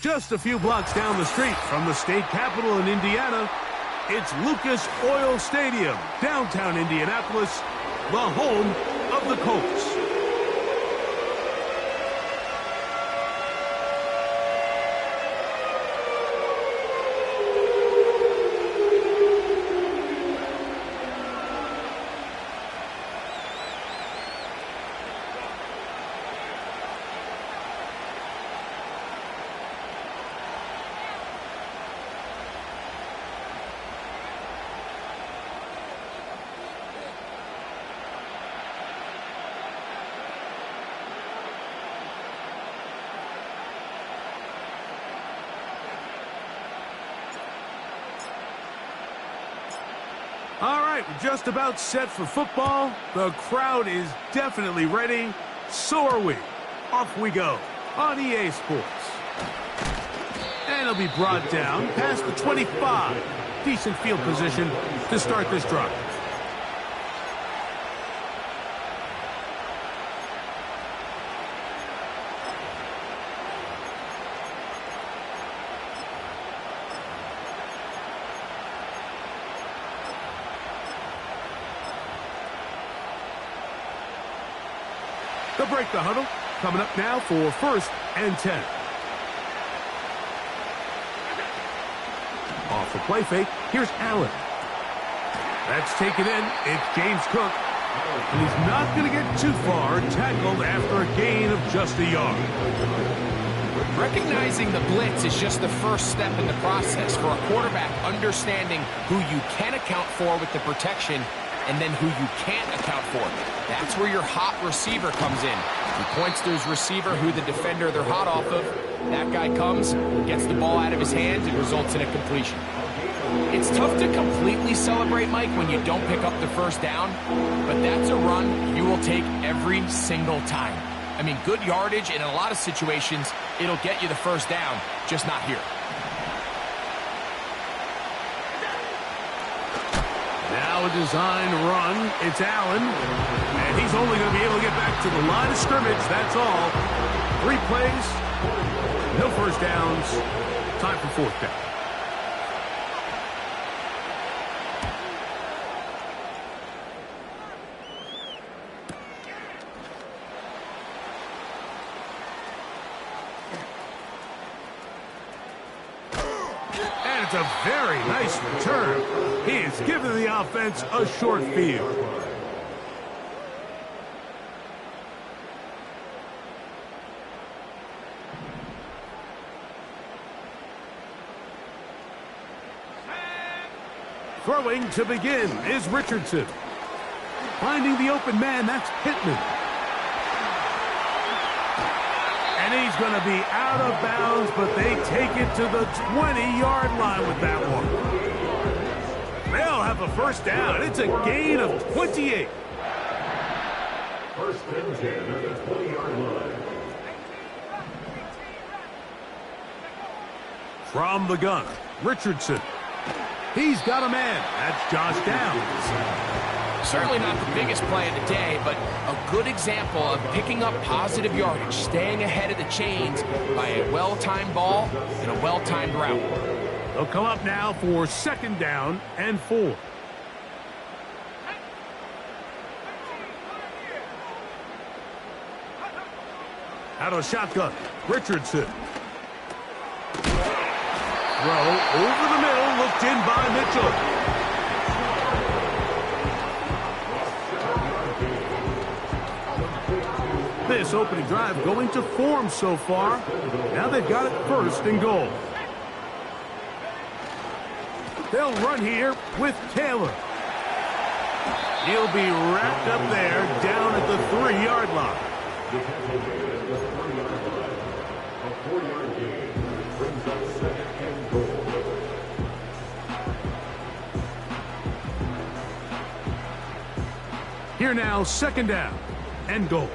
Just a few blocks down the street from the state capitol in Indiana, it's Lucas Oil Stadium, downtown Indianapolis, the home of the Colts. All right, we're just about set for football. The crowd is definitely ready. So are we. Off we go on EA Sports. And it'll be brought down past the 25. Decent field position to start this drive. They'll break the huddle. Coming up now for 1st and 10. Off the play fake. Here's Allen. That's taken in. It's James Cook. And he's not going to get too far. Tackled after a gain of just a yard. Recognizing the blitz is just the first step in the process for a quarterback understanding who you can account for with the protection and then who you can't account for. That's where your hot receiver comes in. He points to his receiver who the defender they're hot off of. That guy comes, gets the ball out of his hands, and results in a completion. It's tough to completely celebrate, Mike, when you don't pick up the first down, but that's a run you will take every single time. I mean, good yardage, and in a lot of situations, it'll get you the first down, just not here. Now a designed run. It's Allen. And he's only going to be able to get back to the line of scrimmage. That's all. 3 plays. No first downs. Time for 4th down. And it's a very nice return. He has given the offense a short field. Throwing to begin is Richardson. Finding the open man, that's Pittman. And he's going to be out of bounds, but they take it to the 20-yard line with that one. They'll have a first down. It's a gain of 28. First and 10 at the 20-yard line. From the gun, Richardson. He's got a man. That's Josh Downs. Certainly not the biggest play of the day, but a good example of picking up positive yardage, staying ahead of the chains by a well-timed ball and a well-timed route. They'll come up now for 2nd down and 4. Out of shotgun, Richardson. Throw over the middle, looked in by Mitchell. This opening drive going to form so far. Now they've got it 1st and goal. They'll run here with Taylor. He'll be wrapped up there down at the 3-yard line. A 4-yard gain brings up 2nd and goal. Here now, 2nd down and goal.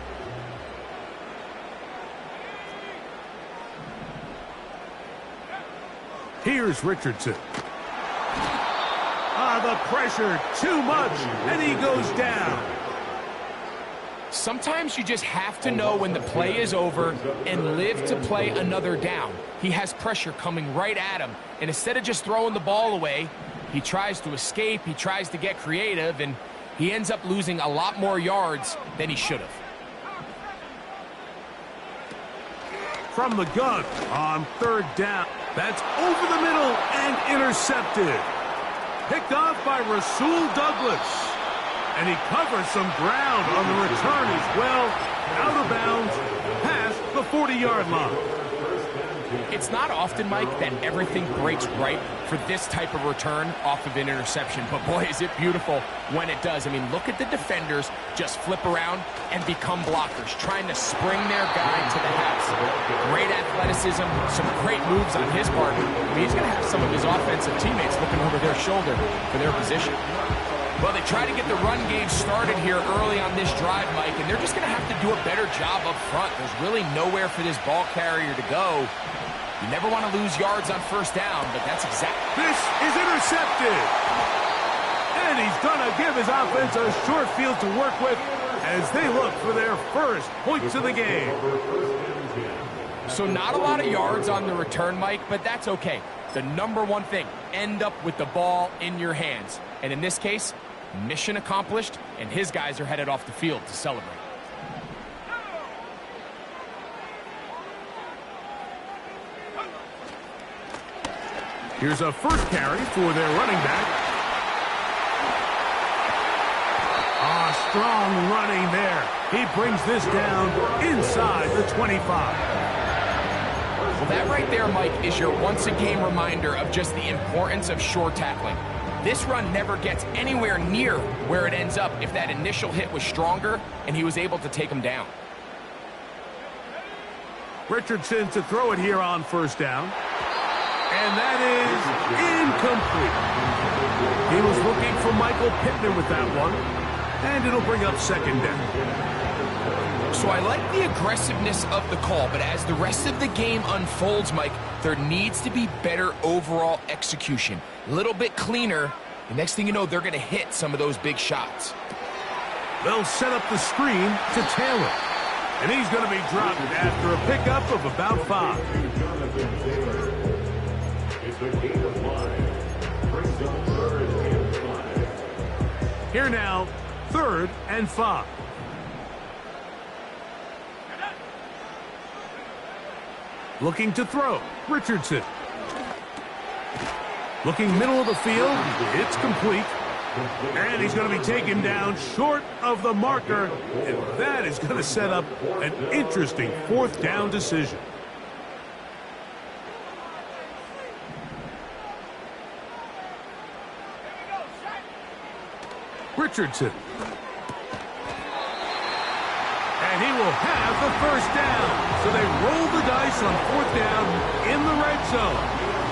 Here's Richardson. The pressure too much, and he goes down. Sometimes you just have to know when the play is over and live to play another down. He has pressure coming right at him, and instead of just throwing the ball away, he tries to escape, he tries to get creative, and he ends up losing a lot more yards than he should have. From the gun on third down. That's over the middle and intercepted. Picked off by Rasul Douglas. And he covers some ground on the return as well. Out of bounds, past the 40-yard line. It's not often, Mike, that everything breaks right for this type of return off of an interception. But boy, is it beautiful when it does. I mean, look at the defenders just flip around and become blockers, trying to spring their guy to the house. Great athleticism, some great moves on his part. I mean, he's going to have some of his offensive teammates looking over their shoulder for their position. Well, they try to get the run game started here early on this drive, Mike, and they're just going to have to do a better job up front. There's really nowhere for this ball carrier to go. You never want to lose yards on first down, but that's exactly... This is intercepted. And he's going to give his offense a short field to work with as they look for their first points of the game. So not a lot of yards on the return, Mike, but that's okay. The number one thing, end up with the ball in your hands. And in this case, mission accomplished, and his guys are headed off the field to celebrate. Here's a first carry for their running back. Strong running there. He brings this down inside the 25. Well, that right there, Mike, is your once-a-game reminder of just the importance of short tackling. This run never gets anywhere near where it ends up if that initial hit was stronger and he was able to take him down. Richardson to throw it here on first down. And that is incomplete. He was looking for Michael Pittman with that one. And it'll bring up second down. So I like the aggressiveness of the call, but as the rest of the game unfolds, Mike, there needs to be better overall execution. A little bit cleaner. The next thing you know, they're going to hit some of those big shots. They'll set up the screen to Taylor. And he's going to be dropped after a pickup of about 5. It's a gain of 5. Brings up 3rd and 5. Here now, 3rd and 5. Looking to throw, Richardson. Looking middle of the field, it's complete. And he's going to be taken down short of the marker. And that is going to set up an interesting 4th down decision. Richardson. And he will have the first down. So they roll the dice on 4th down in the red zone.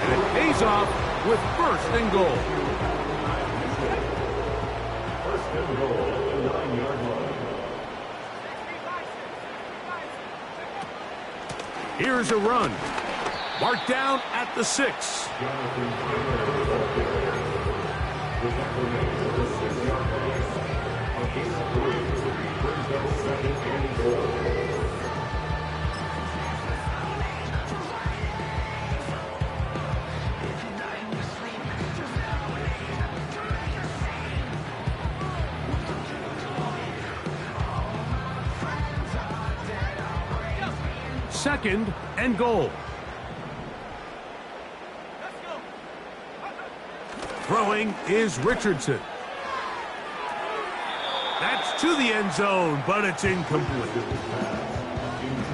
And it pays off with 1st and goal. 1st and goal at the 9-yard line. Here's a run. Marked down at the 6. Second and goal. Throwing is Richardson. That's to the end zone, but it's incomplete.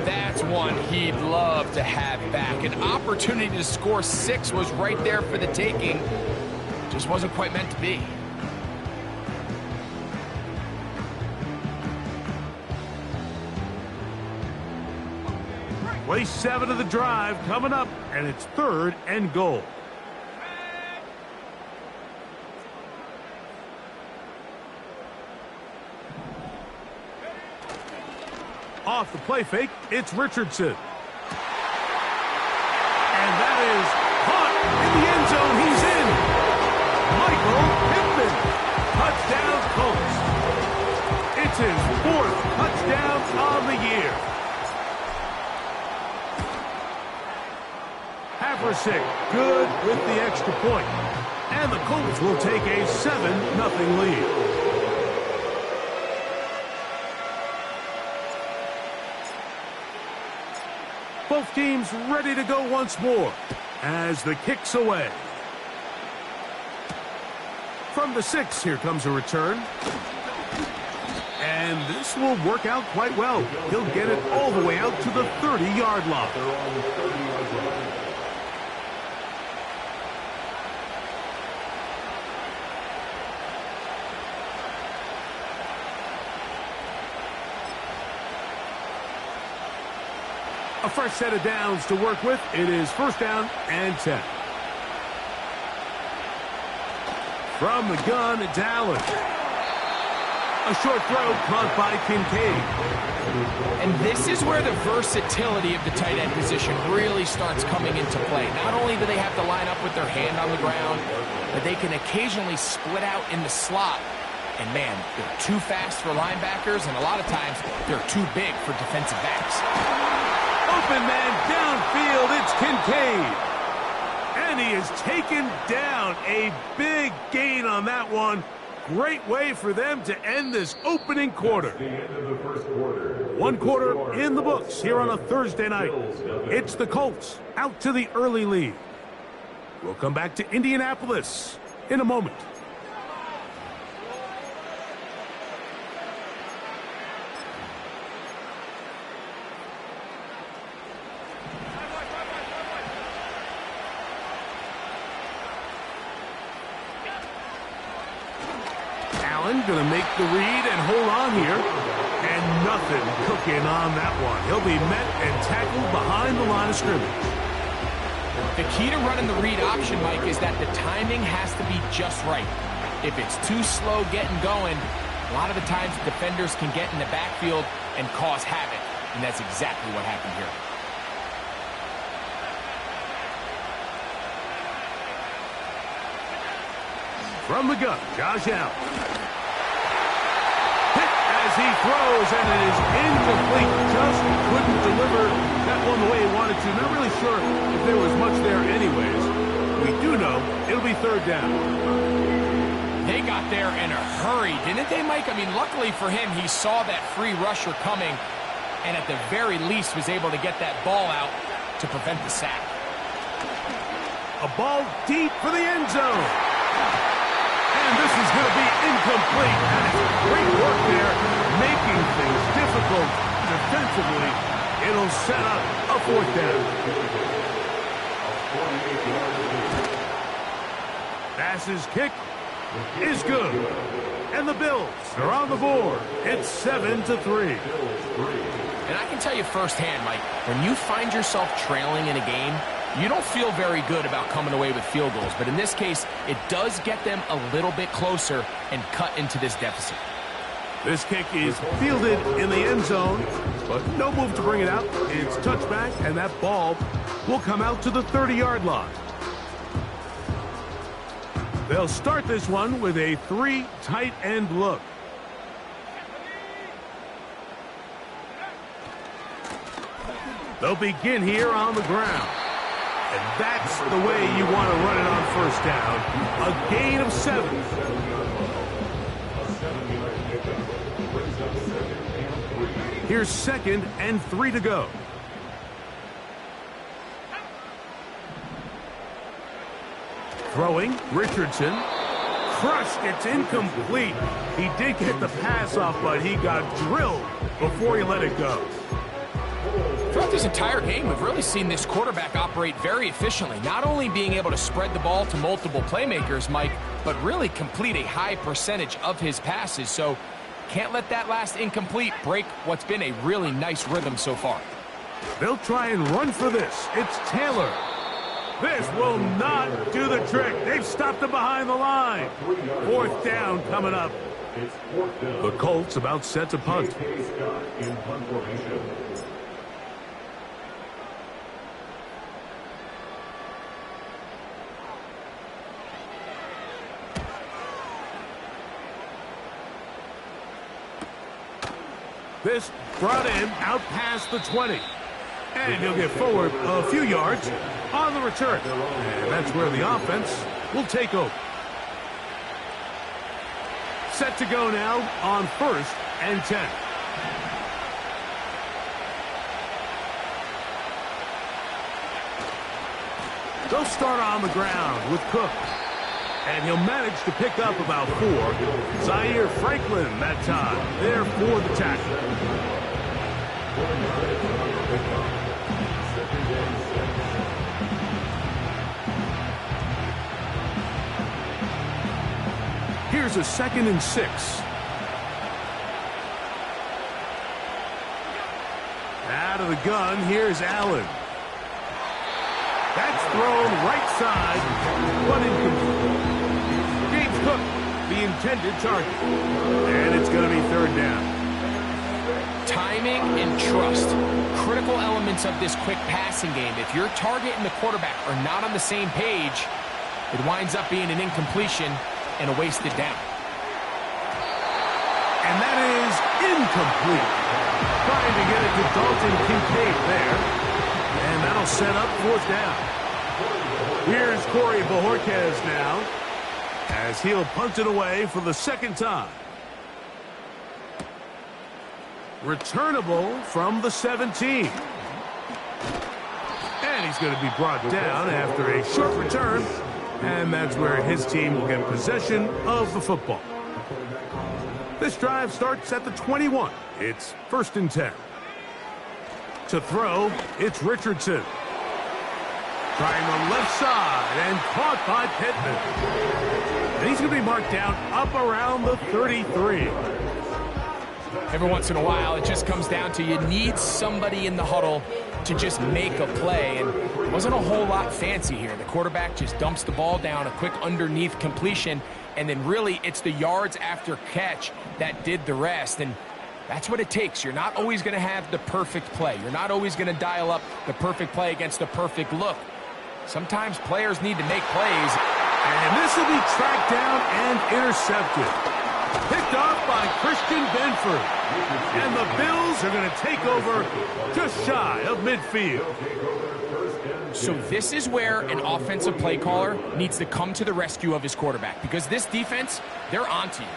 That's one he'd love to have back. An opportunity to score 6 was right there for the taking. Just wasn't quite meant to be. Play 7 of the drive coming up, and it's 3rd and goal. Off the play fake, it's Richardson. And that is caught in the end zone. He's in. Michael Pittman. Touchdown, Colts. It's his 4th touchdown. for 6. Good with the extra point. And the Colts will take a 7-0 lead. Both teams ready to go once more as the kick's away. From the 6, here comes a return. And this will work out quite well. He'll get it all the way out to the 30-yard line. A fresh set of downs to work with. It is 1st down and 10. From the gun, it's Allen. A short throw caught by Kincaid. And this is where the versatility of the tight end position really starts coming into play. Not only do they have to line up with their hand on the ground, but they can occasionally split out in the slot. And man, they're too fast for linebackers, and a lot of times they're too big for defensive backs. Open man downfield, it's Kincaid. And he is taken down. A big gain on that one. Great way for them to end this opening quarter. One quarter in the books here on a Thursday night. It's the Colts out to the early lead. We'll come back to Indianapolis in a moment. Going to make the read and hold on here. And nothing cooking on that one. He'll be met and tackled behind the line of scrimmage. The key to running the read option, Mike, is that the timing has to be just right. If it's too slow getting going, a lot of the times defenders can get in the backfield and cause havoc. And that's exactly what happened here. From the gun, Josh Allen. As he throws, and it is incomplete. Just couldn't deliver that one the way he wanted to. Not really sure if there was much there anyways. We do know it'll be 3rd down. They got there in a hurry, didn't they, Mike? I mean, luckily for him, he saw that free rusher coming, and at the very least was able to get that ball out to prevent the sack. A ball deep for the end zone. And this is going to be incomplete. And it's great work there, making things difficult defensively. It'll set up a 4th down. Passes kick is good. And the Bills are on the board. It's 7-3. And I can tell you firsthand, Mike, when you find yourself trailing in a game, you don't feel very good about coming away with field goals. But in this case, it does get them a little bit closer and cut into this deficit. This kick is fielded in the end zone, but no move to bring it out. It's touchback, and that ball will come out to the 30-yard line. They'll start this one with a 3 tight end look. They'll begin here on the ground. And that's the way you want to run it on 1st down. A gain of 7. Here's 2nd and 3 to go. Throwing, Richardson. Crushed, it's incomplete. He did get the pass off, but he got drilled before he let it go. Throughout this entire game, we've really seen this quarterback operate very efficiently, not only being able to spread the ball to multiple playmakers, Mike, but really complete a high percentage of his passes. So can't let that last incomplete break what's been a really nice rhythm so far. They'll try and run for this. It's Taylor. This will not do the trick. They've stopped him behind the line. 4th down coming up. The Colts about set to punt. This brought him out past the 20. And he'll get forward a few yards on the return. And that's where the offense will take over. Set to go now on 1st and 10. They'll start on the ground with Cook. And he'll manage to pick up about 4. Zaire Franklin that time there for the tackle. Here's a 2nd and 6. Out of the gun, here's Allen. That's thrown right side, but incomplete. James Cook, the intended target. And it's going to be 3rd down. Timing and trust, critical elements of this quick passing game. If your target and the quarterback are not on the same page, it winds up being an incompletion and a wasted down. And that is incomplete. Trying to get it to Dalton Kincaid there. And that'll set up 4th down. Here's Corey Bojorquez now, as he'll punt it away for the 2nd time. Returnable from the 17. And he's going to be brought down after a short return. And that's where his team will get possession of the football. This drive starts at the 21. It's 1st and 10. To throw, it's Richardson. Trying the left side and caught by Pittman. And he's going to be marked down up around the 33. Every once in a while, it just comes down to you need somebody in the huddle to just make a play. And it wasn't a whole lot fancy here. The quarterback just dumps the ball down, a quick underneath completion, and then really it's the yards after catch that did the rest. And that's what it takes. You're not always going to have the perfect play. You're not always going to dial up the perfect play against the perfect look. Sometimes players need to make plays. And this will be tracked down and intercepted. Picked off by Christian Benford. And the Bills are going to take over just shy of midfield. So this is where an offensive play caller needs to come to the rescue of his quarterback, because this defense, they're onto you.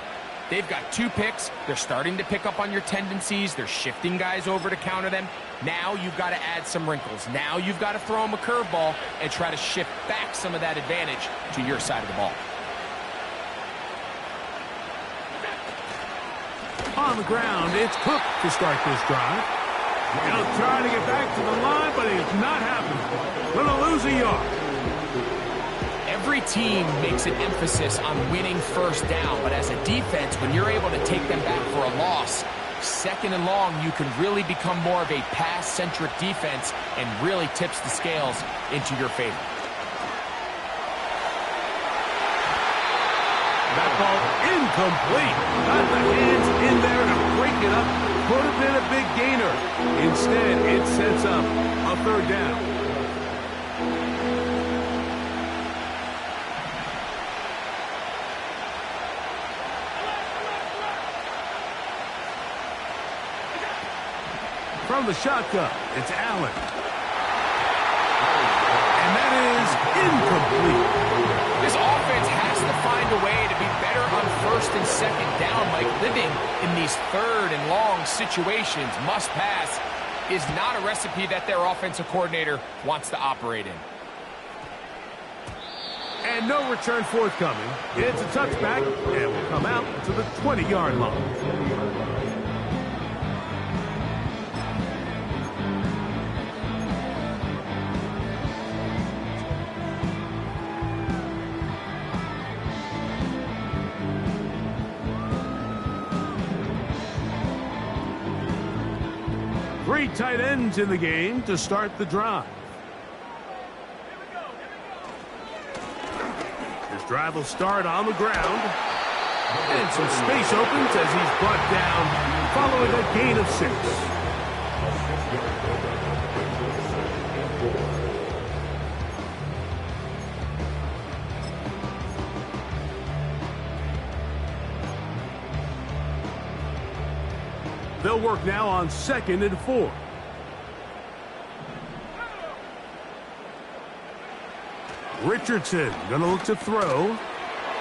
They've got 2 picks. They're starting to pick up on your tendencies. They're shifting guys over to counter them. Now you've got to add some wrinkles. Now you've got to throw them a curveball and try to shift back some of that advantage to your side of the ball. On the ground, it's Cook to start this drive. He'll try to get back to the line, but he's not happening. Going to lose a yard. Every team makes an emphasis on winning 1st down, but as a defense, when you're able to take them back for a loss, 2nd and long, you can really become more of a pass-centric defense and really tips the scales into your favor. That ball incomplete. Got the hands in there to break it up. Could have been a big gainer. Instead, it sets up a 3rd down. From the shotgun, it's Allen. And that is incomplete. This offense has to find a way to be better on 1st and 2nd down. Like, living in these 3rd and long situations, must pass, is not a recipe that their offensive coordinator wants to operate in. And no return forthcoming. It's a touchback, and will come out to the 20-yard line. Three tight ends in the game to start the drive. This drive will start on the ground. And some space opens as he's brought down following a gain of 6. They'll work now on 2nd and 4. Richardson going to look to throw.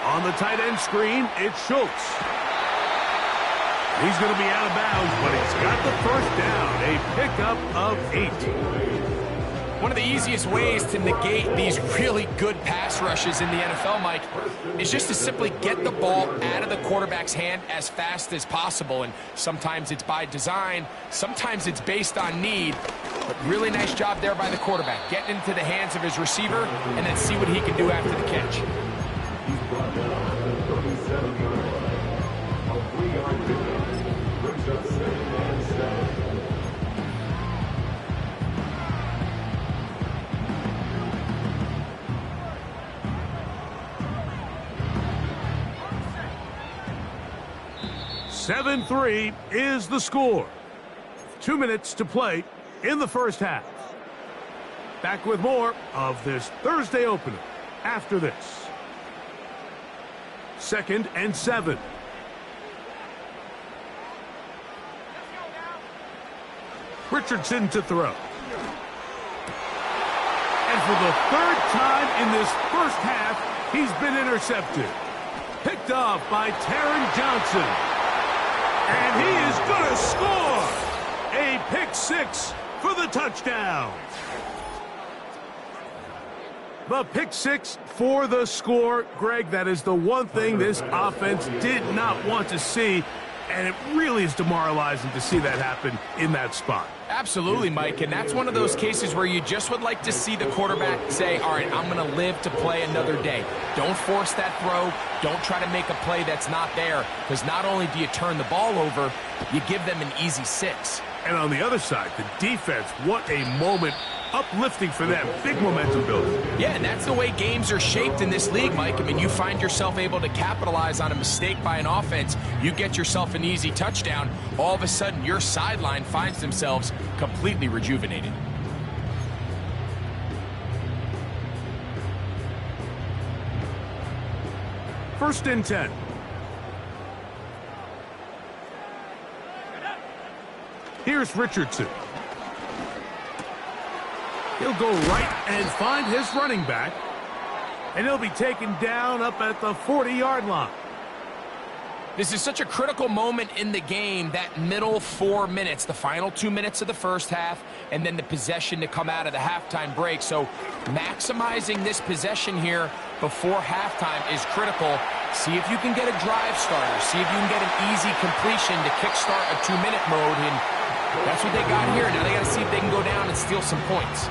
On the tight end screen, it's Schultz. He's going to be out of bounds, but he's got the first down. A pickup of 8. One of the easiest ways to negate these really good pass rushes in the NFL, Mike, is just to simply get the ball out of the quarterback's hand as fast as possible. And sometimes it's by design, sometimes it's based on need. But really nice job there by the quarterback, getting into the hands of his receiver and then see what he can do after the catch. He's brought down at the 37-yard line. A 3-yard pickup brings up 2nd and 7. Seven 3 is the score. 2 minutes to play in the first half. Back with more of this Thursday opener after this. 2nd and 7. Richardson to throw. And for the 3rd time in this first half, he's been intercepted. Picked off by Taron Johnson. And he is going to score. A pick 6 for the touchdown. The pick 6 for the score. Greg, that is the one thing this offense did not want to see, and it really is demoralizing to see that happen in that spot. Absolutely, Mike, and that's one of those cases where you just would like to see the quarterback say, all right, I'm going to live to play another day. Don't force that throw. Don't try to make a play that's not there, because not only do you turn the ball over, you give them an easy 6. And on the other side, the defense, what a moment. Uplifting for them. Big momentum building. Yeah, and that's the way games are shaped in this league, Mike. I mean, you find yourself able to capitalize on a mistake by an offense. You get yourself an easy touchdown. All of a sudden, your sideline finds themselves completely rejuvenated. First and 10. Here's Richardson. He'll go right and find his running back. And he'll be taken down up at the 40-yard line. This is such a critical moment in the game, that middle 4 minutes, the final 2 minutes of the first half, and then the possession to come out of the halftime break. So maximizing this possession here before halftime is critical. See if you can get a drive starter. See if you can get an easy completion to kickstart a 2-minute mode, and that's what they got here. Now they got to see if they can go down and steal some points.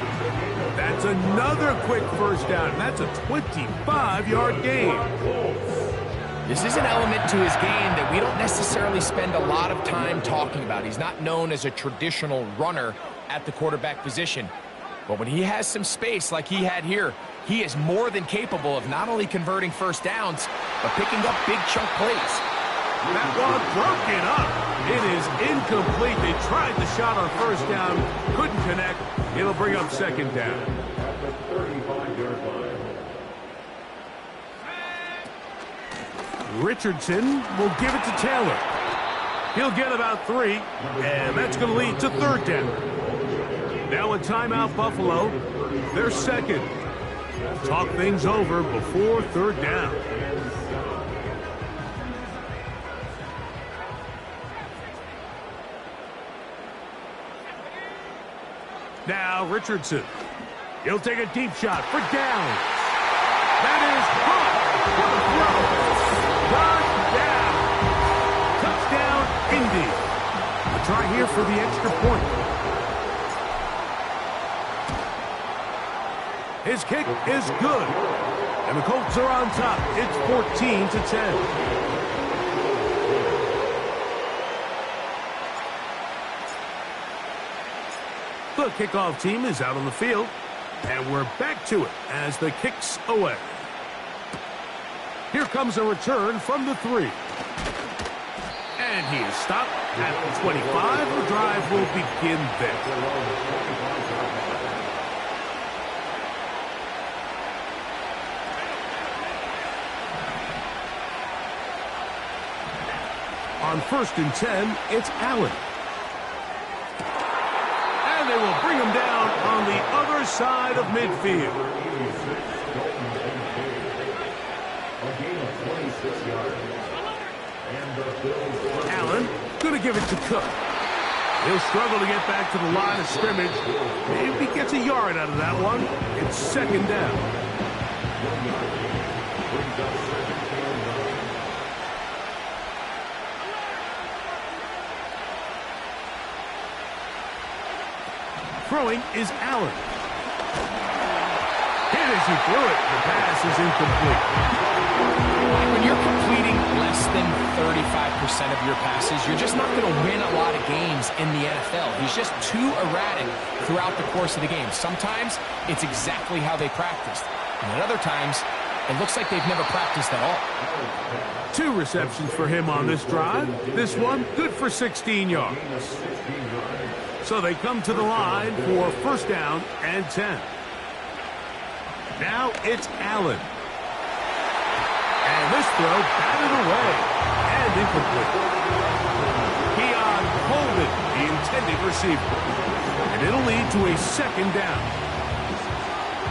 That's another quick first down, and that's a 25-yard gain. This is an element to his game that we don't necessarily spend a lot of time talking about. He's not known as a traditional runner at the quarterback position. But when he has some space like he had here, he is more than capable of not only converting first downs, but picking up big chunk plays. That one broken up. It is incomplete. They tried the shot on first down, couldn't connect. It'll bring up second down. At the 35-yard line. Richardson will give it to Taylor. He'll get about 3, and that's going to lead to third down. Now a timeout, Buffalo. They're second. Talk things over before third down. Now Richardson. He'll take a deep shot for down. That is caught. Touchdown, Indy. A try here for the extra point. His kick is good. And the Colts are on top. It's 14-10. The kickoff team is out on the field, and we're back to it as the kick's away. Here comes a return from the 3. And he is stopped at the 25. The drive will begin there. On 1st and 10, it's Allen. They will bring him down on the other side of midfield. Allen going to give it to Cook. He'll struggle to get back to the line of scrimmage. Maybe gets a yard out of that one. It's second down. Throwing is Allen. Hit as he threw it. The pass is incomplete. When you're completing less than 35% of your passes, you're just not going to win a lot of games in the NFL. He's just too erratic throughout the course of the game. Sometimes it's exactly how they practiced. And at other times, it looks like they've never practiced at all. 2 receptions for him on this drive. This one, good for 16 yards. So they come to the line for first down and 10. Now it's Allen. And this throw batted away and incomplete. Keon Holden, the intended receiver. And it'll lead to a second down.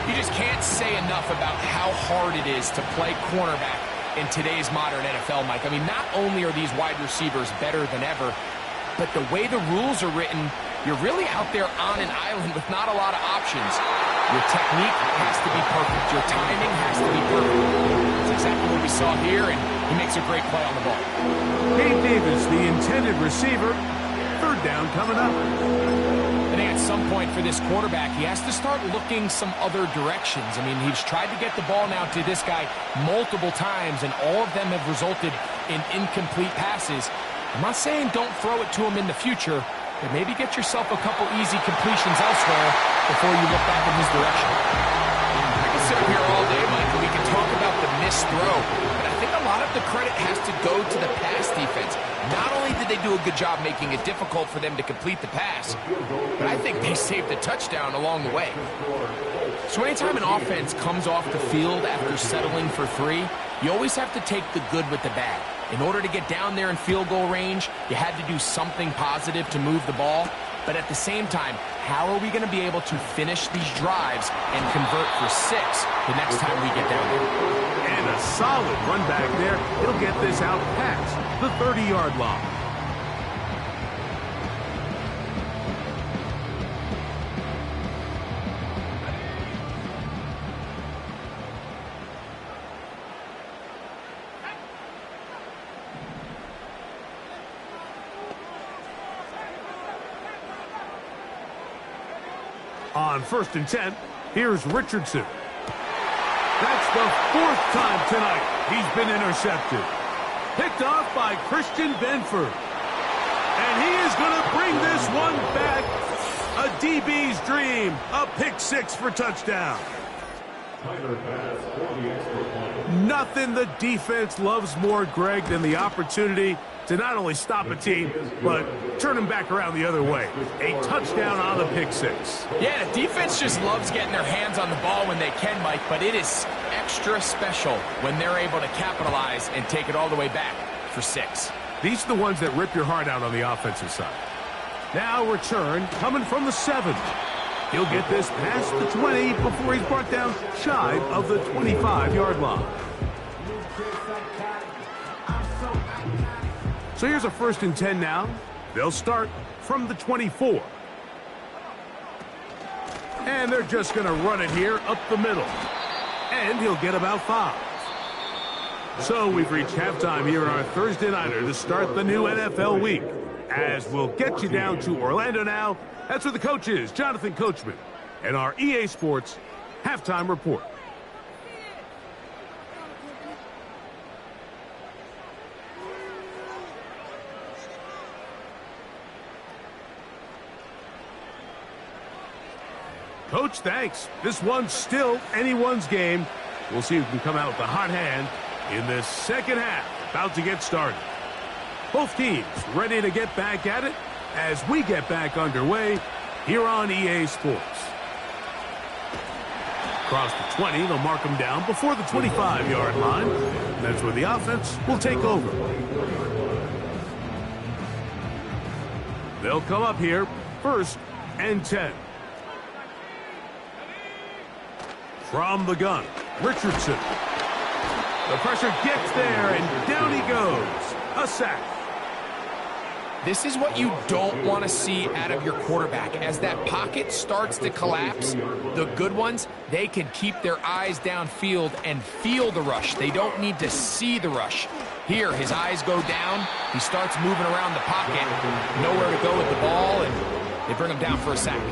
You just can't say enough about how hard it is to play cornerback in today's modern NFL, Mike. I mean, not only are these wide receivers better than ever, but the way the rules are written, you're really out there on an island with not a lot of options. Your technique has to be perfect. Your timing has to be perfect. That's exactly what we saw here, and he makes a great play on the ball. Gabe Davis, the intended receiver. Third down coming up. I think at some point for this quarterback, he has to start looking some other directions. I mean, he's tried to get the ball now to this guy multiple times, and all of them have resulted in incomplete passes. I'm not saying don't throw it to him in the future, but maybe get yourself a couple easy completions elsewhere before you look back in his direction. I can sit up here all day, Mike, and we can talk about the missed throw, but I think a lot of the credit has to go to the pass defense. Not only did they do a good job making it difficult for them to complete the pass, but I think they saved a touchdown along the way. So anytime an offense comes off the field after settling for 3, you always have to take the good with the bad. In order to get down there in field goal range, you had to do something positive to move the ball. But at the same time, how are we going to be able to finish these drives and convert for 6 the next time we get down there? And a solid run back there. He'll get this out past the 30-yard line. On first and 10, here's Richardson. That's the 4th time tonight he's been intercepted. Picked off by Christian Benford. And he is going to bring this one back. A DB's dream. A pick 6 for touchdown. Nothing the defense loves more, Greg, than the opportunity to not only stop a team, but turn them back around the other way. A touchdown on the pick 6. Yeah, the defense just loves getting their hands on the ball when they can, Mike, but it is extra special when they're able to capitalize and take it all the way back for 6. These are the ones that rip your heart out on the offensive side. Now return coming from the 7. He'll get this past the 20 before he's brought down shy of the 25-yard line. So here's a first and 10 now. They'll start from the 24. And they're just going to run it here up the middle. And he'll get about 5. So we've reached halftime here in our Thursday nighter to start the new NFL week. As we'll get you down to Orlando now. That's where the coach is, Jonathan Coachman, and our EA Sports halftime report. Coach, thanks. This one's still anyone's game. We'll see who can come out with the hot hand in this second half. About to get started. Both teams ready to get back at it as we get back underway here on EA Sports. Across the 20, they'll mark them down before the 25-yard line. That's where the offense will take over. They'll come up here first and 10. From the gun, Richardson. The pressure gets there, and down he goes. A sack. This is what you don't want to see out of your quarterback. As that pocket starts to collapse, the good ones, they can keep their eyes downfield and feel the rush. They don't need to see the rush. Here, his eyes go down. He starts moving around the pocket. Nowhere to go with the ball, and they bring him down for a sack.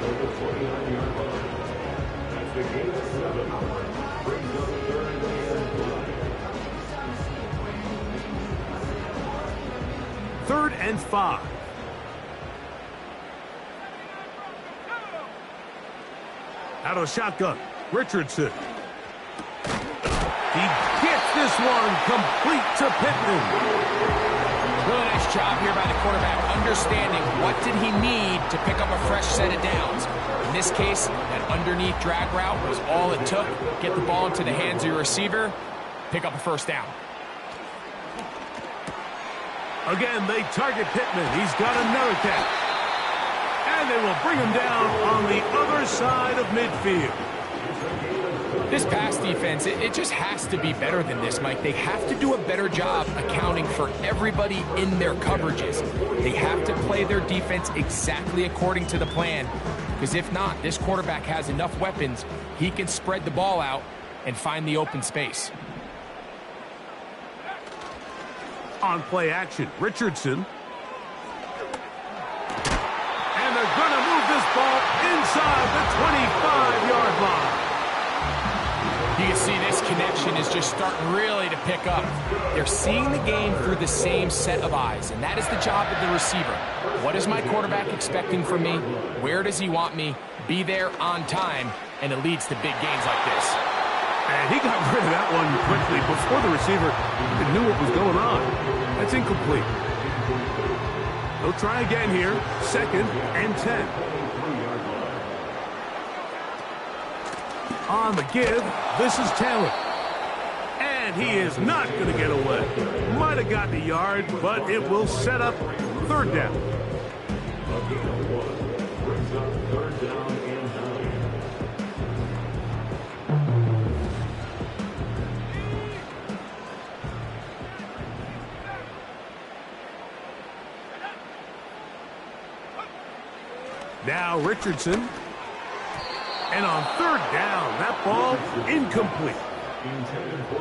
Third and 5. Out of shotgun, Richardson. He gets this one complete to Pittman. Really nice job here by the quarterback, understanding what did he need to pick up a fresh set of downs. In this case, that underneath drag route was all it took. Get the ball into the hands of your receiver, pick up a first down. Again, they target Pittman. He's got another catch. And they will bring him down on the other side of midfield. This pass defense, it just has to be better than this, Mike. They have to do a better job accounting for everybody in their coverages. They have to play their defense exactly according to the plan. Because if not, this quarterback has enough weapons, he can spread the ball out and find the open space. On play action, Richardson. And they're going to move this ball inside the 25-yard line. You can see this connection is just starting really to pick up. They're seeing the game through the same set of eyes, and that is the job of the receiver. What is my quarterback expecting from me? Where does he want me? Be there on time, and it leads to big gains like this. And he got rid of that one quickly before the receiver even knew what was going on. That's incomplete. He'll try again here. 2nd and 10. On the give, this is Taylor. And he is not going to get away. Might have gotten a yard, but it will set up 3rd down. Brings up 3rd down and 9. Now Richardson. And on 3rd down, that ball incomplete.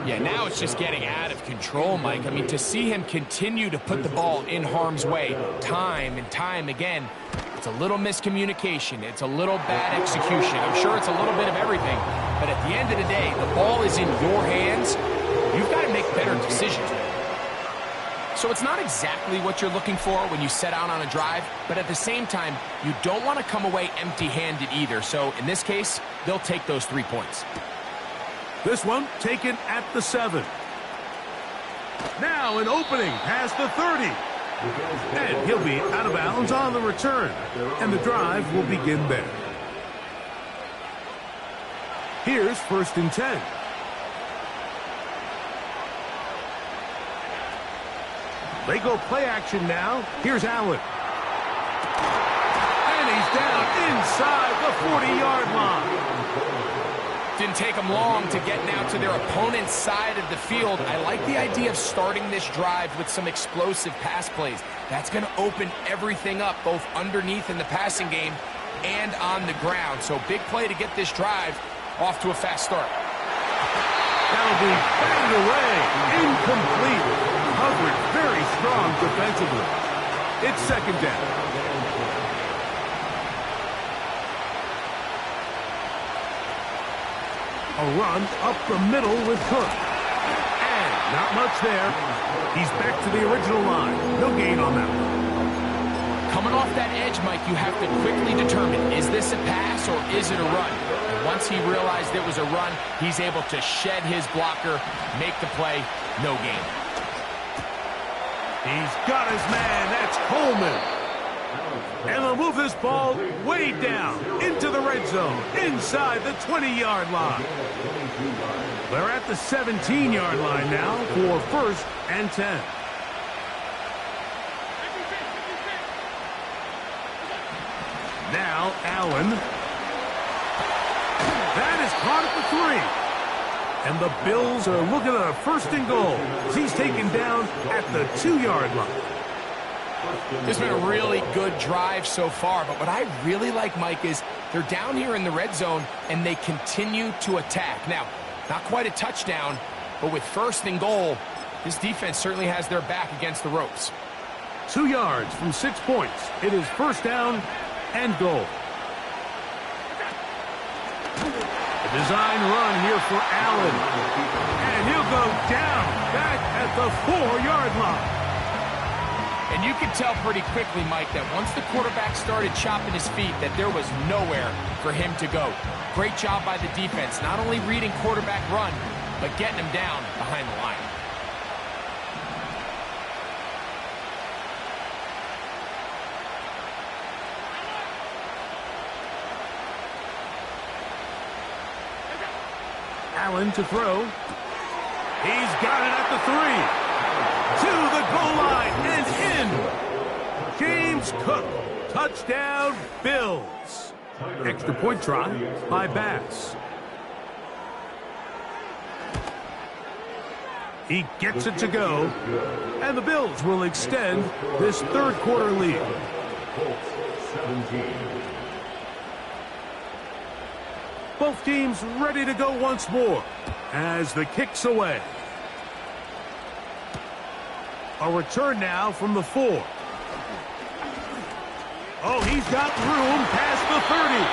Yeah, now it's just getting out of control, Mike. I mean, to see him continue to put the ball in harm's way time and time again, it's a little miscommunication. It's a little bad execution. I'm sure it's a little bit of everything. But at the end of the day, the ball is in your hands. You've got to make better decisions. So it's not exactly what you're looking for when you set out on a drive, but at the same time, you don't want to come away empty-handed either. So in this case, they'll take those 3 points. This one taken at the 7. Now an opening past the 30. And he'll be out of bounds on the return. And the drive will begin there. Here's 1st and 10. They go play action now. Here's Allen. And he's down inside the 40-yard line. Didn't take them long to get now to their opponent's side of the field. I like the idea of starting this drive with some explosive pass plays. That's going to open everything up, both underneath in the passing game and on the ground. So big play to get this drive off to a fast start. That'll be batted away. Incomplete. Coverage very strong defensively. It's 2nd down. A run up the middle with Cook. And not much there. He's back to the original line. No gain on that one. Coming off that edge, Mike, you have to quickly determine, is this a pass or is it a run? And once he realized it was a run, he's able to shed his blocker, make the play, no gain. He's got his man. That's Coleman. And they'll move this ball way down into the red zone, inside the 20-yard line. They're at the 17-yard line now for 1st and 10. Now Allen. That is caught at the 3. And the Bills are looking at a 1st and goal as he's taken down at the 2-yard line. This has been a really good drive so far, but what I really like, Mike, is they're down here in the red zone, and they continue to attack. Now, not quite a touchdown, but with 1st and goal, this defense certainly has their back against the ropes. 2 yards from 6 points. It is 1st down and goal. A design run here for Allen. And he'll go down back at the 4-yard line. And you can tell pretty quickly, Mike, that once the quarterback started chopping his feet, that there was nowhere for him to go. Great job by the defense, not only reading quarterback run, but getting him down behind the line. Allen to throw. He's got it at the 3. To the goal line and in. James Cook. Touchdown, Bills. Extra point try by Bass. He gets it to go. And the Bills will extend this 3rd quarter lead. Colts 17. Both teams ready to go once more as the kick's away. A return now from the 4. Oh, he's got room past the 30.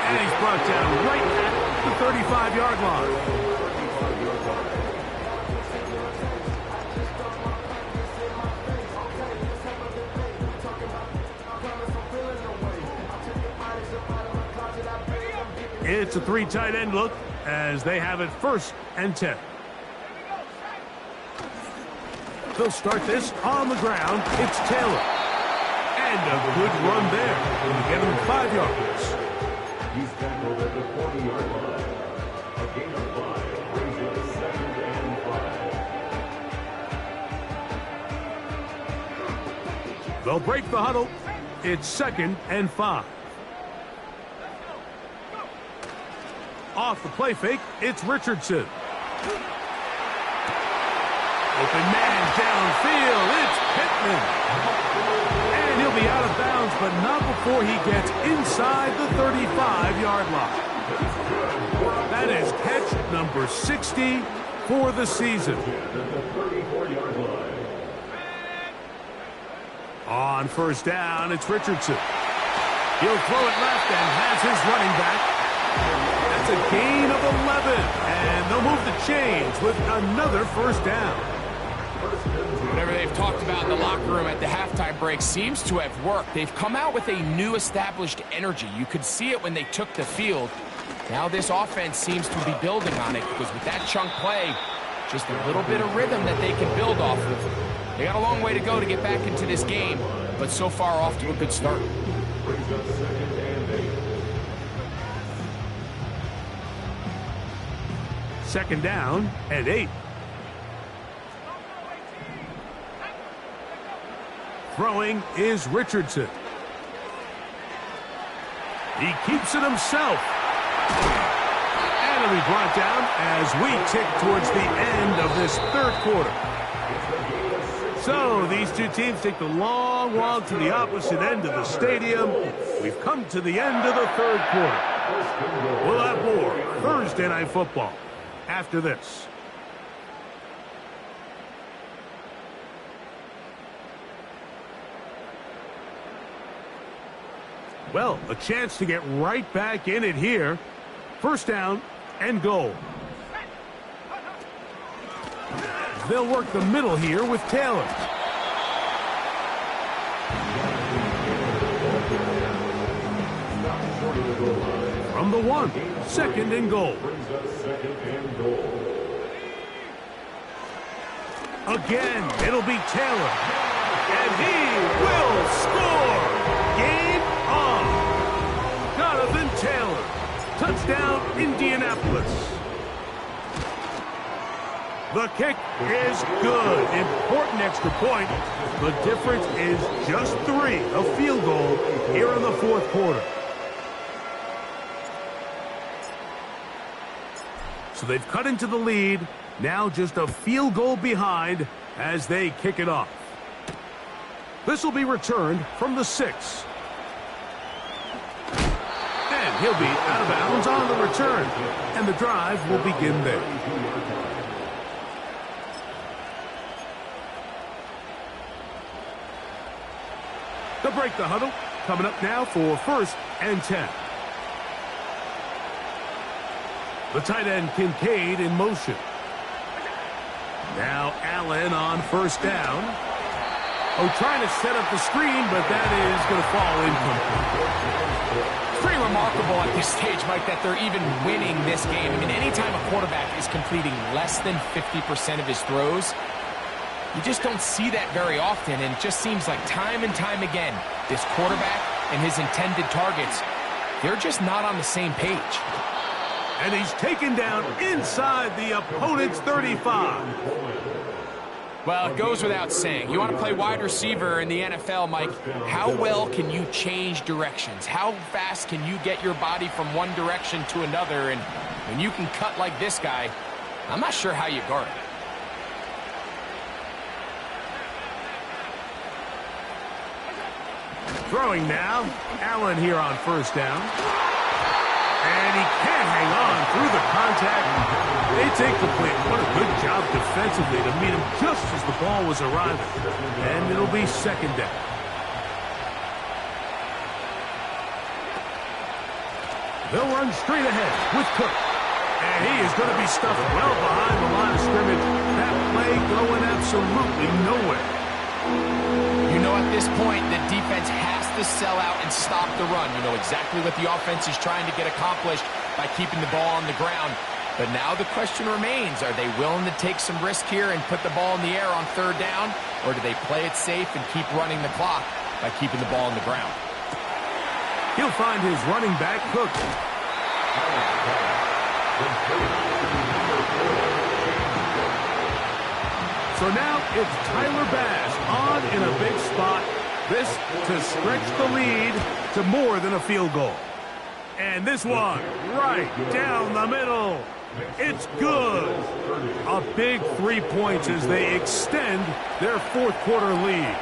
And he's brought down right at the 35-yard line. It's a 3 tight end look as they have it 1st and 10. They'll start this on the ground. It's Taylor. And a good run there to get him 5 yards. He's tackled at the 40-yard line. A gain of 5 brings it 2nd and 5. They'll break the huddle. It's 2nd and 5. Off the play fake, it's Richardson. Open man downfield, it's Pittman. And he'll be out of bounds, but not before he gets inside the 35-yard line. That is catch number 60 for the season. On 1st down, it's Richardson. He'll throw it left and has his running back. That's a gain of 11, and they'll move the chains with another 1st down. Whatever they've talked about in the locker room at the halftime break seems to have worked. They've come out with a new established energy. You could see it when they took the field. Now this offense seems to be building on it because with that chunk play, just a little bit of rhythm that they can build off of. They got a long way to go to get back into this game, but so far off to a good start. Brings up 2nd and 8. 2nd down and 8. Throwing is Richardson. He keeps it himself. And he'll be brought down as we tick towards the end of this 3rd quarter. So these two teams take the long walk to the opposite end of the stadium. We've come to the end of the 3rd quarter. We'll have more Thursday Night Football after this. Well, a chance to get right back in it here. 1st down and goal. They'll work the middle here with Taylor. From the 1, 2nd and goal. Again, it'll be Taylor. And he will score. Game on. Jonathan Taylor. Touchdown, Indianapolis. The kick is good. Important extra point. The difference is just 3. A field goal here in the 4th quarter. So they've cut into the lead. Now just a field goal behind as they kick it off. This will be returned from the 6. And he'll be out of bounds on the return. And the drive will begin there. They'll break the huddle. Coming up now for 1st and 10. The tight end Kincaid in motion. Now Allen on 1st down. Oh, trying to set up the screen, but that is going to fall incomplete. It's pretty remarkable at this stage, Mike, that they're even winning this game. I mean, anytime a quarterback is completing less than 50% of his throws, you just don't see that very often, and it just seems like time and time again, this quarterback and his intended targets, they're just not on the same page. And he's taken down inside the opponent's 35. Well, it goes without saying. You want to play wide receiver in the NFL, Mike, how well can you change directions? How fast can you get your body from one direction to another? And when you can cut like this guy, I'm not sure how you guard it. Throwing now. Allen here on 1st down. And he can't hang on through the contact. It's incomplete. What a good job defensively to meet him just as the ball was arriving. And it'll be 2nd down. They'll run straight ahead with Cook. And he is going to be stuffed well behind the line of scrimmage. That play going absolutely nowhere. You know, at this point, the defense has to sell out and stop the run. You know exactly what the offense is trying to get accomplished by keeping the ball on the ground. But now the question remains, are they willing to take some risk here and put the ball in the air on 3rd down? Or do they play it safe and keep running the clock by keeping the ball on the ground? He'll find his running back, Cook. So now it's Tyler Bass on in a big spot. This to stretch the lead to more than a field goal. And this one right down the middle. It's good. A big 3 points as they extend their 4th quarter lead.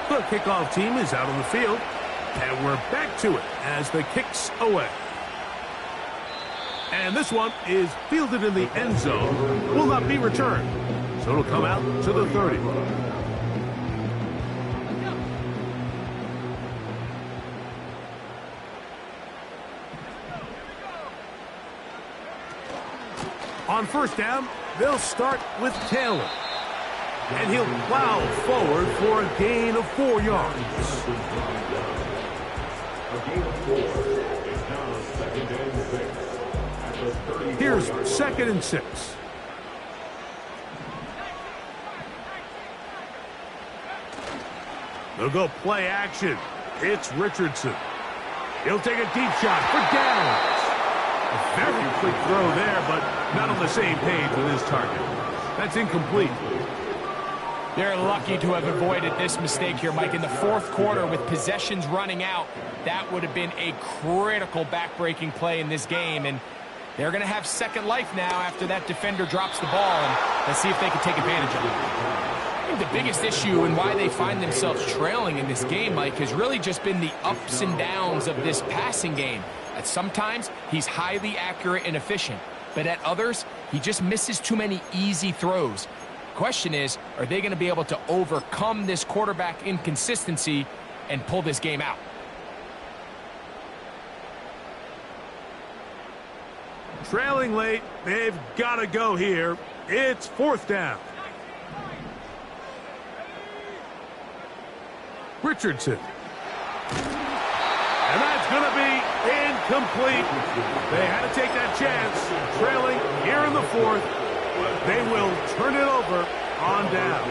The kickoff team is out on the field. And we're back to it as the kick's away. And this one is fielded in the end zone. Will not be returned. So it'll come out to the 30. On 1st down, they'll start with Taylor. And he'll plow forward for a gain of 4 yards. A gain of 4 is now 2nd and 6 at the 30. Here's 2nd and 6. They'll go play action. It's Richardson. He'll take a deep shot for downs. A very quick throw there, but not on the same page with his target. That's incomplete. They're lucky to have avoided this mistake here, Mike. In the 4th quarter, with possessions running out, that would have been a critical back-breaking play in this game. And they're going to have second life now after that defender drops the ball. And let's see if they can take advantage of it. I think the biggest issue and why they find themselves trailing in this game, Mike, has really just been the ups and downs of this passing game. At sometimes, he's highly accurate and efficient. But at others, he just misses too many easy throws. Question is, are they going to be able to overcome this quarterback inconsistency and pull this game out? Trailing late, they've got to go here. It's 4th down. Richardson. And that's going to be incomplete. They had to take that chance. Trailing here in the 4th. They will turn it over on down.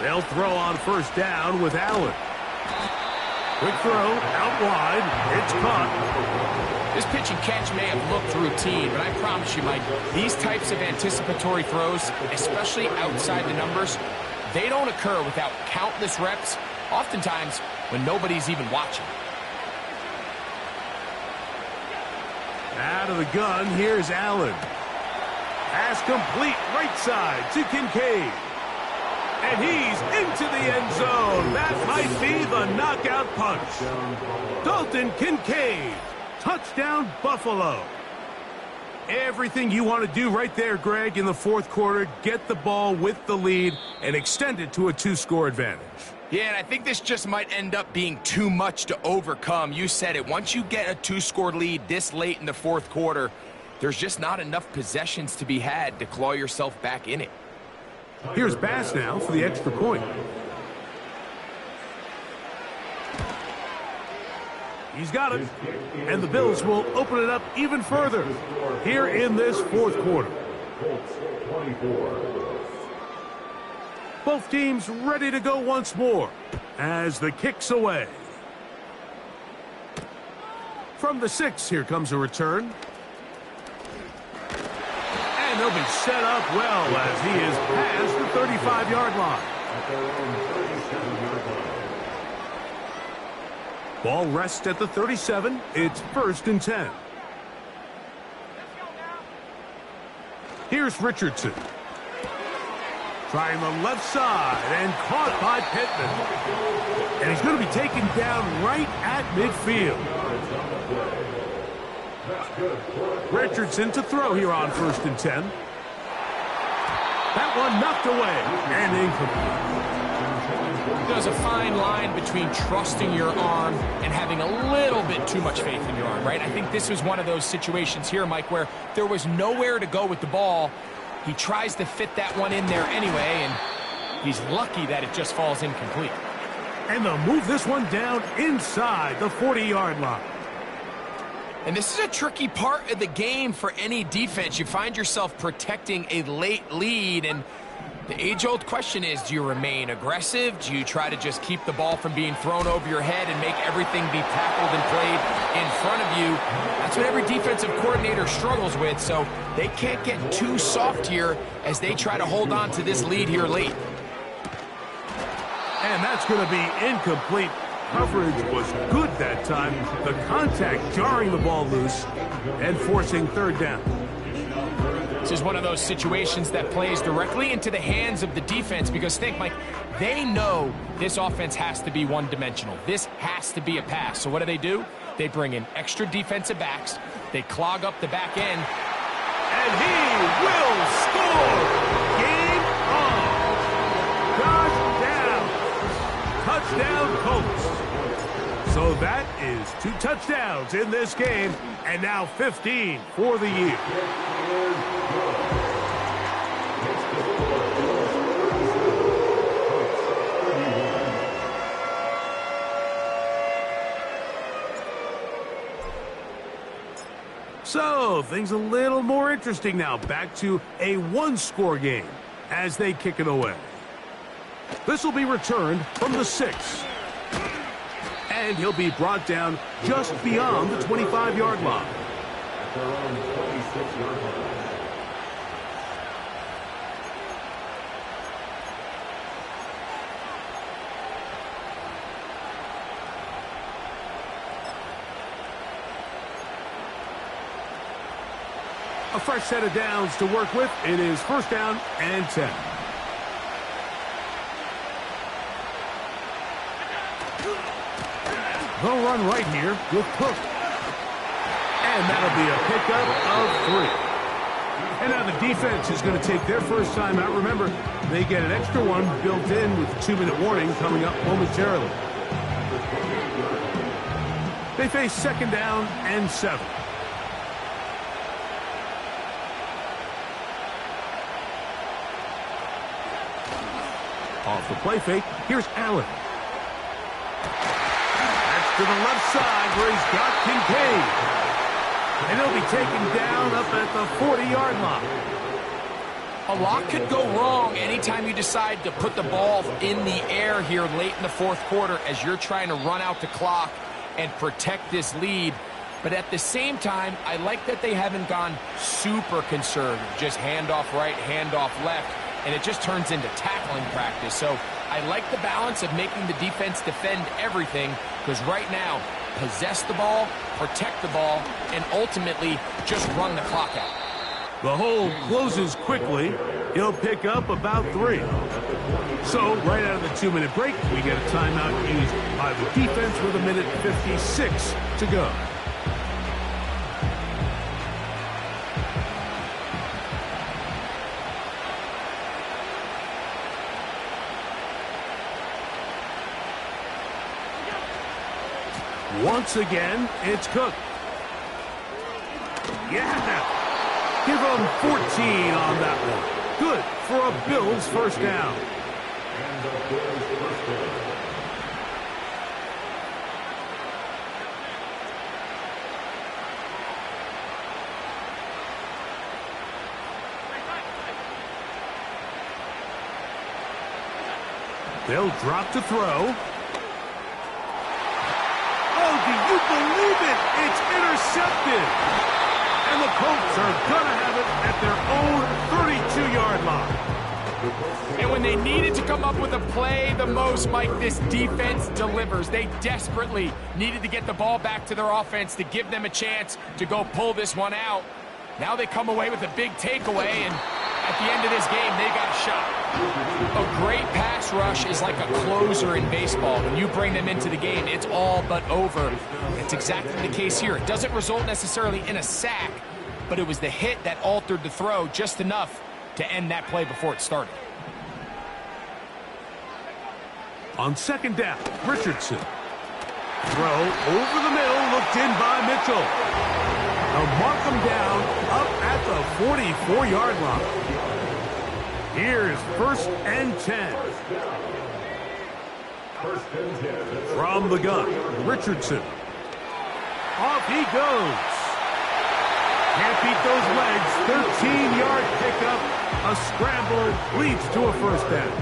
They'll throw on 1st down with Allen. Quick throw, out wide. It's caught. This pitch and catch may have looked routine, but I promise you, Mike, these types of anticipatory throws, especially outside the numbers, they don't occur without countless reps, oftentimes when nobody's even watching. Out of the gun, here's Allen. Pass complete right side to Kincaid. And he's into the end zone. That might be the knockout punch. Dalton Kincaid. Touchdown, Buffalo. Everything you want to do right there, Greg, in the fourth quarter. Get the ball with the lead and extend it to a 2-score advantage. Yeah, and I think this just might end up being too much to overcome. You said it. Once you get a 2-score lead this late in the fourth quarter, there's just not enough possessions to be had to claw yourself back in it. Here's Bass now for the extra point. He's got it. And the Bills will open it up even further here in this fourth quarter. Colts 24. Both teams ready to go once more as the kick's away. From the 6, here comes a return. And they'll be set up well as he is past the 35-yard line. At their own 37-yard line. Ball rests at the 37. It's 1st and 10. Here's Richardson. Trying the left side and caught by Pittman. And he's going to be taken down right at midfield. Richardson to throw here on 1st and 10. That one knocked away and incomplete. There's a fine line between trusting your arm and having a little bit too much faith in your arm, right? I think this was one of those situations here, Mike, where there was nowhere to go with the ball. He tries to fit that one in there anyway, and he's lucky that it just falls incomplete. And they'll move this one down inside the 40-yard line. And this is a tricky part of the game for any defense. You find yourself protecting a late lead, and the age-old question is, do you remain aggressive? Do you try to just keep the ball from being thrown over your head and make everything be tackled and played in front of you? That's what every defensive coordinator struggles with, so they can't get too soft here as they try to hold on to this lead here late. And that's going to be incomplete. Coverage was good that time. The contact jarring the ball loose and forcing 3rd down. This is one of those situations that plays directly into the hands of the defense because think, Mike, they know this offense has to be one-dimensional. This has to be a pass. So what do? They bring in extra defensive backs. They clog up the back end. And he will score! Game on! Touchdown, Colts. So that is 2 touchdowns in this game, and now 15 for the year. So things a little more interesting now. Back to a 1-score game as they kick it away. This will be returned from the 6. And he'll be brought down just beyond the 25-yard line. At their own 26-yard line. A fresh set of downs to work with. It is 1st down and 10. They'll run right here with Cook. And that'll be a pickup of 3. And now the defense is going to take their first time out. Remember, they get an extra one built in with a 2-minute warning coming up momentarily. They face 2nd down and 7. Off the play fake, here's Allen. That's to the left side where he's got Kincaid. And he'll be taken down up at the 40-yard line. A lot could go wrong anytime you decide to put the ball in the air here late in the fourth quarter as you're trying to run out the clock and protect this lead. But at the same time, I like that they haven't gone super conservative. Just handoff right, handoff left. And it just turns into tackling practice. So I like the balance of making the defense defend everything because right now, possess the ball, protect the ball, and ultimately just run the clock out. The hole closes quickly. He'll pick up about 3. So, right out of the 2-minute break, we get a timeout used by the defense with 1:56 to go. Once again, it's Cook. Yeah! Give him 14 on that one. Good for a Bills first down. And the Bills first down. They'll drop to throw. Oh, do you believe it? It's intercepted. And the Colts are going to have it at their own 32-yard line. And when they needed to come up with a play the most, Mike, this defense delivers. They desperately needed to get the ball back to their offense to give them a chance to go pull this one out. Now they come away with a big takeaway, and at the end of this game, they got a shot. A great pass rush is like a closer in baseball. When you bring them into the game, it's all but over. It's exactly the case here. It doesn't result necessarily in a sack, but it was the hit that altered the throw just enough to end that play before it started. On second down, Richardson. Throw over the middle, looked in by Mitchell. They'll mark him down up at the 44-yard line. Here's 1st and 10. From the gun, Richardson. Off he goes. Can't beat those legs. 13-yard pickup. A scramble leads to a first down.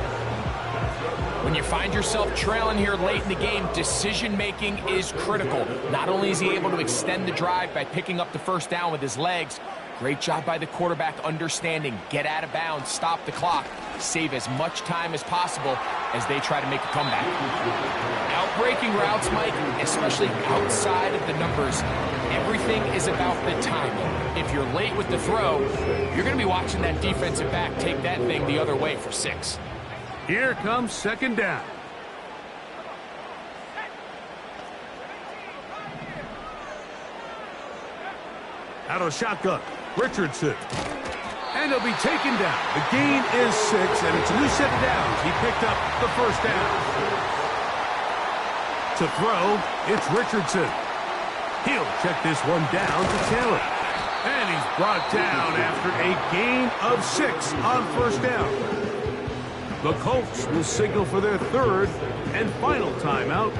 When you find yourself trailing here late in the game, decision-making is critical. Not only is he able to extend the drive by picking up the first down with his legs, great job by the quarterback understanding, get out of bounds, stop the clock, save as much time as possible as they try to make a comeback. Outbreaking routes, Mike, especially outside of the numbers, everything is about the timing. If you're late with the throw, you're going to be watching that defensive back take that thing the other way for 6. Here comes second down. Out of shotgun, Richardson. And he'll be taken down. The gain is 6, and it's a new set of downs. He picked up the first down. To throw, it's Richardson. He'll check this one down to Taylor. And he's brought down after a gain of 6 on first down. The Colts will signal for their 3rd and final timeout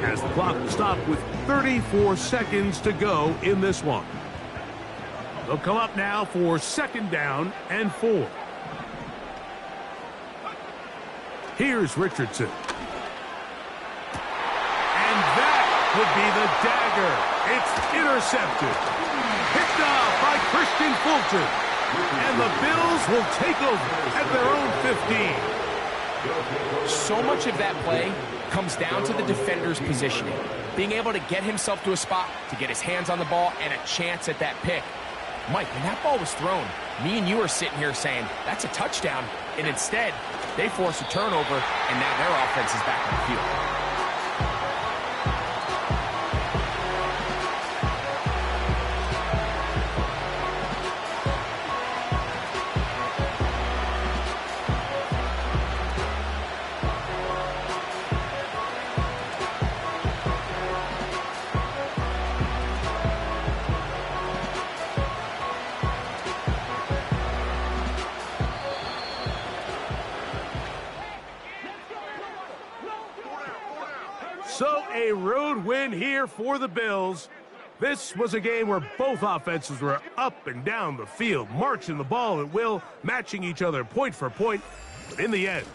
as the clock will stop with 34 seconds to go in this one. They'll come up now for 2nd down and 4. Here's Richardson. And that would be the dagger. It's intercepted. Picked off by Christian Fulton. And the Bills will take over at their own 15. So much of that play comes down to the defender's positioning. Being able to get himself to a spot to get his hands on the ball and a chance at that pick. Mike, when that ball was thrown, me and you are sitting here saying, that's a touchdown. And instead, they force a turnover, and now their offense is back on the field. So a road win here for the Bills. This was a game where both offenses were up and down the field, marching the ball at will, matching each other point for point. But in the end,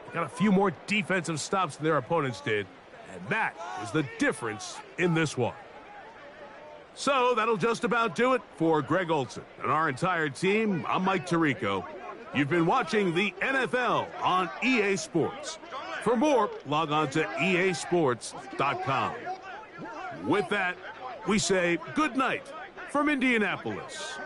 they got a few more defensive stops than their opponents did, and that was the difference in this one. So that'll just about do it for Greg Olson and our entire team. I'm Mike Tirico. You've been watching the NFL on EA Sports. For more, log on to easports.com. With that, we say good night from Indianapolis.